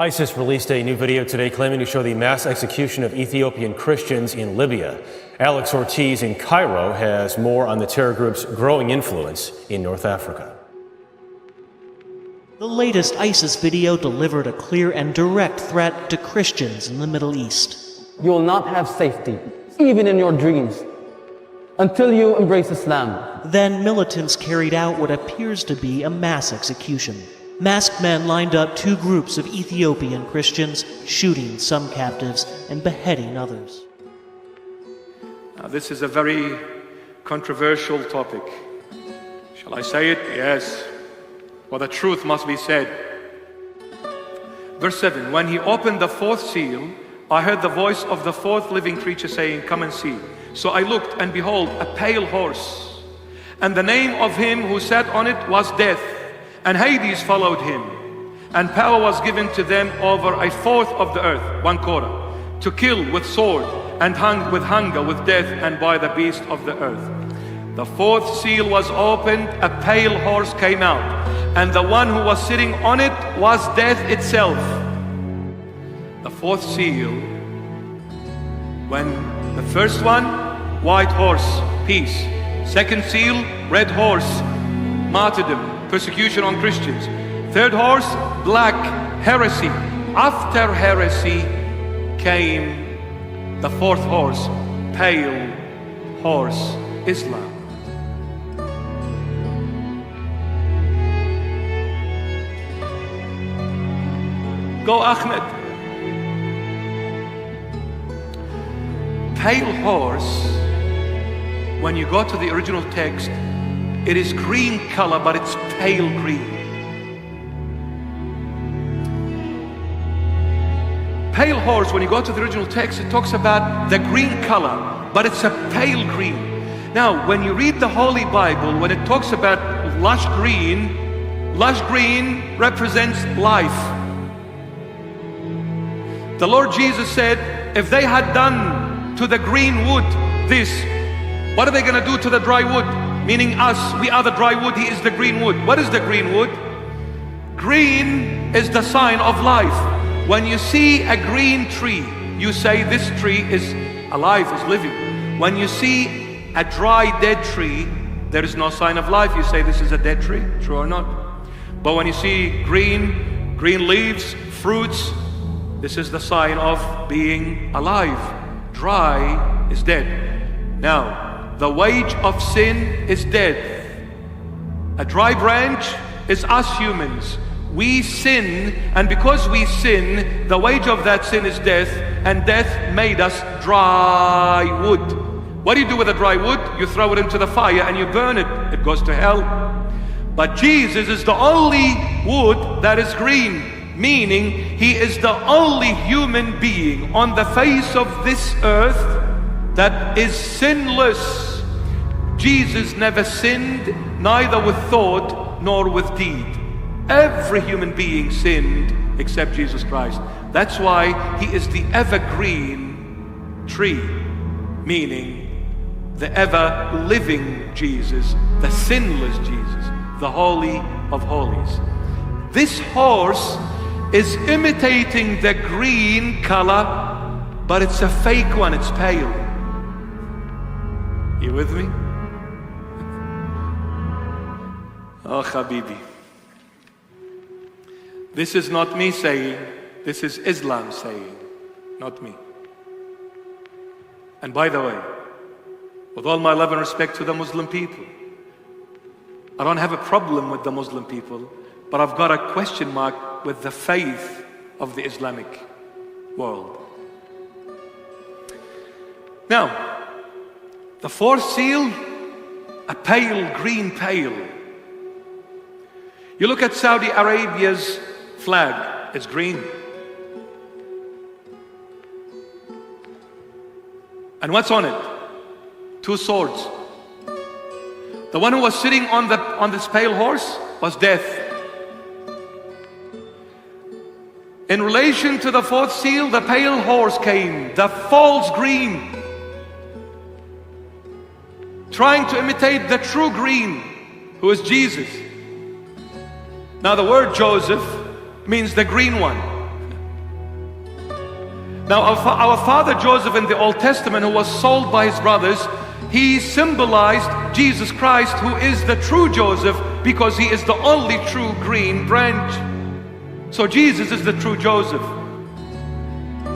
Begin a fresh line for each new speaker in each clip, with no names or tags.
ISIS released a new video today claiming to show the mass execution of Ethiopian Christians in Libya. Alex Ortiz in Cairo has more on the terror group's growing influence in North Africa.
The latest ISIS video delivered a clear and direct threat to Christians in the Middle East.
You will not have safety, even in your dreams, until you embrace Islam.
Then militants carried out what appears to be a mass execution. Masked men lined up two groups of Ethiopian Christians, shooting some captives and beheading others.
Now, this is a very controversial topic. Shall I say it? Yes. Well, the truth must be said. Verse 7, when he opened the fourth seal, I heard the voice of the fourth living creature saying, come and see. So I looked, and behold, a pale horse. And the name of him who sat on it was Death. And Hades followed him. And power was given to them over a fourth of the earth, 1/4, to kill with sword, and hung with hunger, with death, and by the beast of the earth. The fourth seal was opened, a pale horse came out, and the one who was sitting on it was Death itself. The fourth seal, when the first one, white horse, peace. Second seal, red horse, martyrdom, persecution on Christians. Third horse, black, heresy. After heresy came the fourth horse, pale horse, Islam. Go Ahmed. Pale horse, when you go to the original text, it is green color, but it's pale green. Pale horse, when you go to the original text, it talks about the green color, but it's a pale green. Now, when you read the Holy Bible, when it talks about lush green represents life. The Lord Jesus said, if they had done to the green wood this, what are they going to do to the dry wood? Meaning us, we are the dry wood, he is the green wood. What is the green wood? Green is the sign of life. When you see a green tree, you say this tree is alive, is living. When you see a dry, dead tree, there is no sign of life. You say this is a dead tree, true or not? But when you see green leaves, fruits, this is the sign of being alive. Dry is dead. Now, the wage of sin is death. A dry branch is us humans. We sin, and because we sin, the wage of that sin is death, and death made us dry wood. What do you do with a dry wood? You throw it into the fire and you burn it. It goes to hell. But Jesus is the only wood that is green, meaning he is the only human being on the face of this earth that is sinless. Jesus never sinned, neither with thought nor with deed. Every human being sinned except Jesus Christ. That's why he is the evergreen tree, meaning the ever-living Jesus, the sinless Jesus, the Holy of Holies. This horse is imitating the green color, but it's a fake one, it's pale. You with me? Oh, Habibi. This is not me saying, this is Islam saying, not me. And by the way, with all my love and respect to the Muslim people, I don't have a problem with the Muslim people, but I've got a question mark with the faith of the Islamic world. Now, the fourth seal, a pale green pale. You look at Saudi Arabia's flag, it's green. And what's on it? Two swords. The one who was sitting on this pale horse was Death. In relation to the fourth seal, the pale horse came, the false green, trying to imitate the true green, who is Jesus. Now the word Joseph means the green one. Now our father Joseph in the Old Testament, who was sold by his brothers, he symbolized Jesus Christ, who is the true Joseph, because he is the only true green branch. So Jesus is the true Joseph.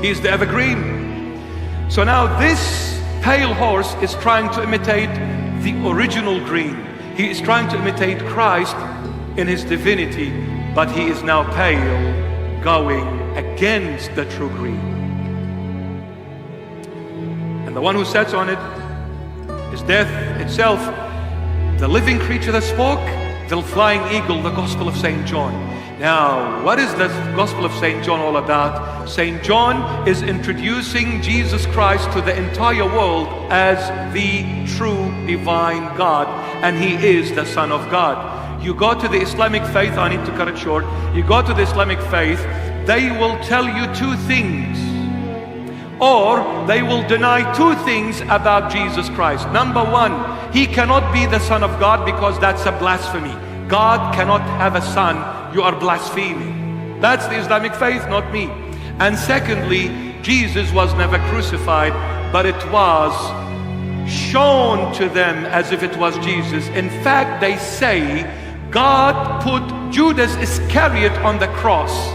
He is the evergreen. So now this pale horse is trying to imitate the original green. He is trying to imitate Christ in his divinity, but he is now pale, going against the true green. And the one who sits on it is death itself, the living creature that spoke, the flying eagle, the Gospel of St. John. Now, what is the Gospel of St. John all about? St. John is introducing Jesus Christ to the entire world as the true divine God, and he is the Son of God. You go to the Islamic faith, I need to cut it short. You go to the Islamic faith, they will tell you two things, or they will deny two things about Jesus Christ. Number one, he cannot be the Son of God because that's a blasphemy. God cannot have a son, you are blaspheming. That's the Islamic faith, not me. And secondly, Jesus was never crucified, but it was shown to them as if it was Jesus. In fact, they say God put Judas Iscariot on the cross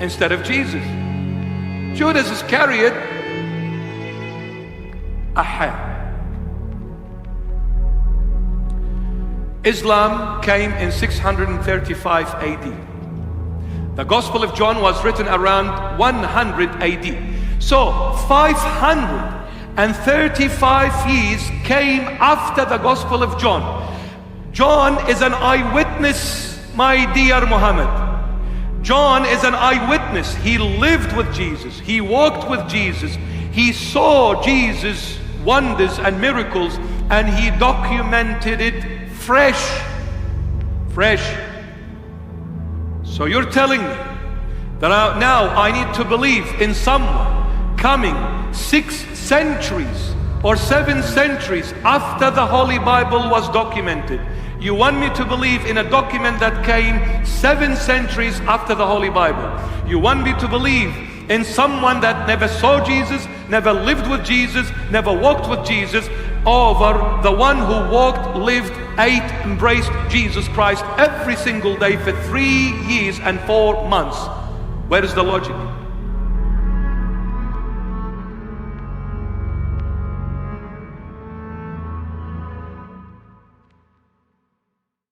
instead of Jesus. Judas Iscariot, Islam came in 635 AD. The Gospel of John was written around 100 AD. So 535 years came after the Gospel of John. John is an eyewitness, my dear Muhammad. John is an eyewitness. He lived with Jesus. He walked with Jesus. He saw Jesus' wonders and miracles, and he documented it fresh. So you're telling me that now I need to believe in someone coming 6 centuries or 7 centuries after the Holy Bible was documented. You want me to believe in a document that came 7 centuries after the Holy Bible. You want me to believe in someone that never saw Jesus, never lived with Jesus, never walked with Jesus, over the one who walked, lived, ate, embraced Jesus Christ every single day for 3 years and 4 months. Where is the logic?